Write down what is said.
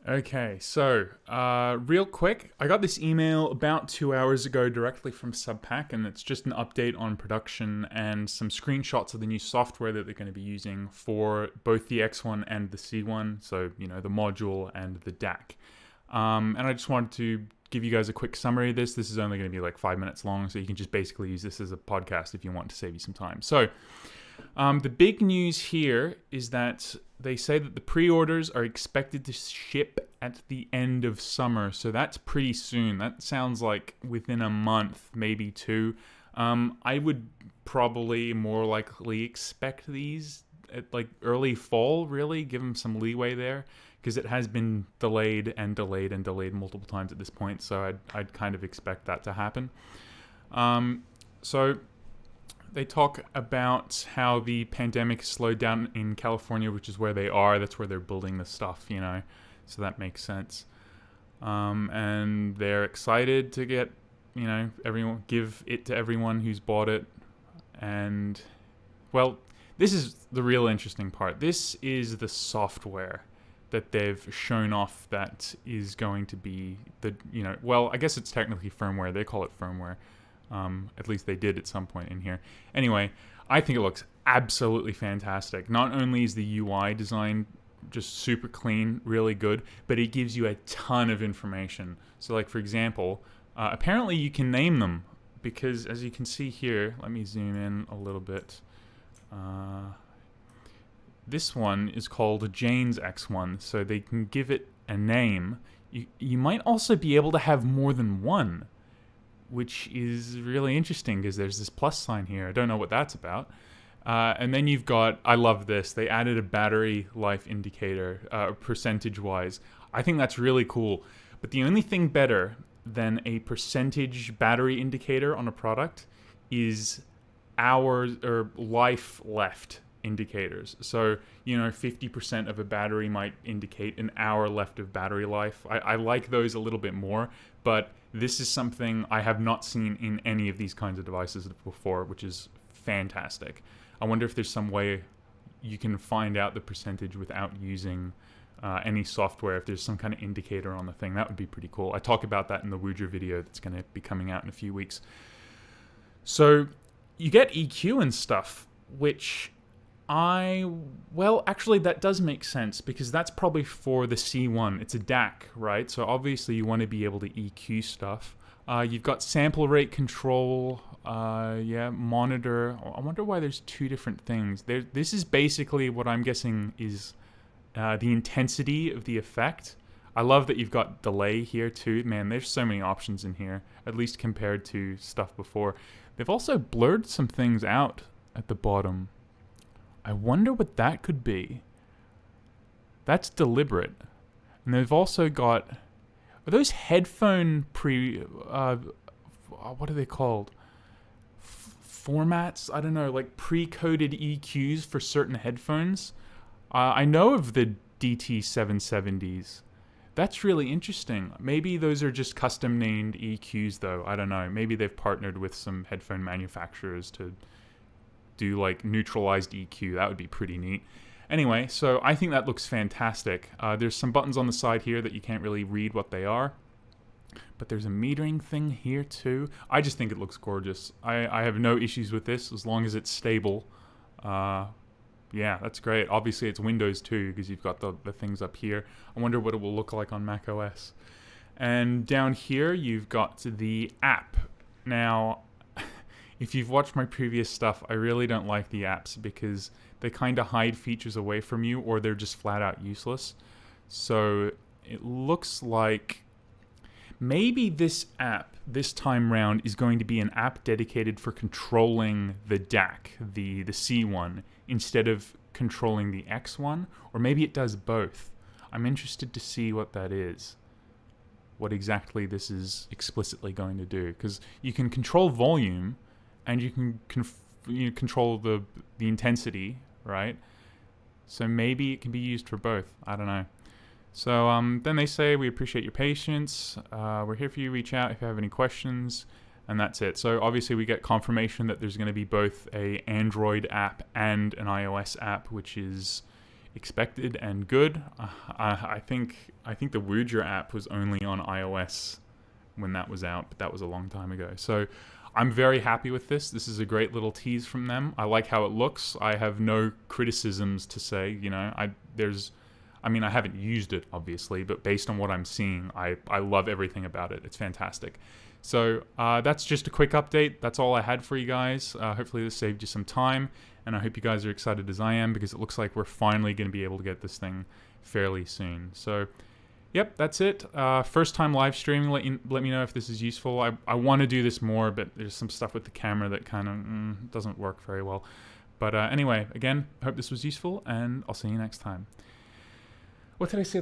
Okay, so real quick, I got this email about 2 hours ago directly from Subpac, and it's just an update on production and some screenshots of the new software that they're going to be using for both the X1 and the C1, so, the module and the DAC. And I just wanted to give you guys a quick summary of this. This is only going to be like 5 minutes long, so you can just basically use this as a podcast if you want to save you some time. So, the big news here is that they say that the pre-orders are expected to ship at the end of summer. So that's pretty soon. That sounds like within a month, maybe two. I would probably more likely expect these at like early fall, really. Give them some leeway there, because it has been delayed and delayed and delayed multiple times at this point. So I'd kind of expect that to happen. So they talk about how the pandemic slowed down in California, which is where they are. That's where they're building the stuff, so that makes sense. And they're excited to get, give it to everyone who's bought it. And, well, this is the real interesting part. This is the software that they've shown off that is going to be I guess it's technically firmware. They call it firmware. At least they did at some point in here. Anyway, I think it looks absolutely fantastic. Not only is the UI design just super clean, really good, but it gives you a ton of information. So like, for example, apparently you can name them, because as you can see here, let me zoom in a little bit. This one is called Jane's X1, so they can give it a name. You might also be able to have more than one, which is really interesting because there's this plus sign here. I don't know what that's about. And then you've got, I love this, they added a battery life indicator, percentage-wise. I think that's really cool. But the only thing better than a percentage battery indicator on a product is hours or life left indicators. So, 50% of a battery might indicate an hour left of battery life. I like those a little bit more, but this is something I have not seen in any of these kinds of devices before, which is fantastic. I wonder if there's some way you can find out the percentage without using any software, if there's some kind of indicator on the thing. That would be pretty cool. I talk about that in the Woodger video that's going to be coming out in a few weeks. So you get EQ and stuff, which actually that does make sense, because that's probably for the C1. It's a DAC, right? So obviously you want to be able to EQ stuff. You've got sample rate control, monitor. I wonder why there's two different things. This is basically what I'm guessing is the intensity of the effect. I love that you've got delay here too. Man, there's so many options in here, at least compared to stuff before. They've also blurred some things out at the bottom. I wonder what that could be. That's deliberate. And they've also got, are those headphone what are they called? Formats? I don't know, like pre-coded EQs for certain headphones. I know of the DT770s. That's really interesting. Maybe those are just custom named EQs though. I don't know. Maybe they've partnered with some headphone manufacturers to do like neutralized EQ. That would be pretty neat. Anyway, so I think that looks fantastic. There's some buttons on the side here that you can't really read what they are, but there's a metering thing here too. I just think it looks gorgeous. I have no issues with this as long as it's stable. Yeah, that's great. Obviously it's Windows too, because you've got the things up here. I wonder what it will look like on Mac OS. And down here you've got the app. Now, if you've watched my previous stuff, I really don't like the apps because they kind of hide features away from you, or they're just flat out useless. So it looks like maybe this app this time round is going to be an app dedicated for controlling the DAC, the C1, instead of controlling the X1, or maybe it does both. I'm interested to see what that is, what exactly this is explicitly going to do, because you can control volume and you can control the intensity, right? So maybe it can be used for both. I don't know. So then they say, we appreciate your patience. We're here for you. Reach out if you have any questions. And that's it. So obviously we get confirmation that there's going to be both a Android app and an iOS app, which is expected and good. I think the Woodra app was only on iOS when that was out, but that was a long time ago. So I'm very happy with this. This is a great little tease from them. I like how it looks. I have no criticisms to say. You know, I haven't used it obviously, but based on what I'm seeing, I love everything about it. It's fantastic. So that's just a quick update. That's all I had for you guys. Hopefully this saved you some time, and I hope you guys are excited as I am, because it looks like we're finally going to be able to get this thing fairly soon. So yep, that's it. First time live streaming. Let me know if this is useful. I want to do this more, but there's some stuff with the camera that kind of doesn't work very well. But anyway, again, hope this was useful, and I'll see you next time. What did I say?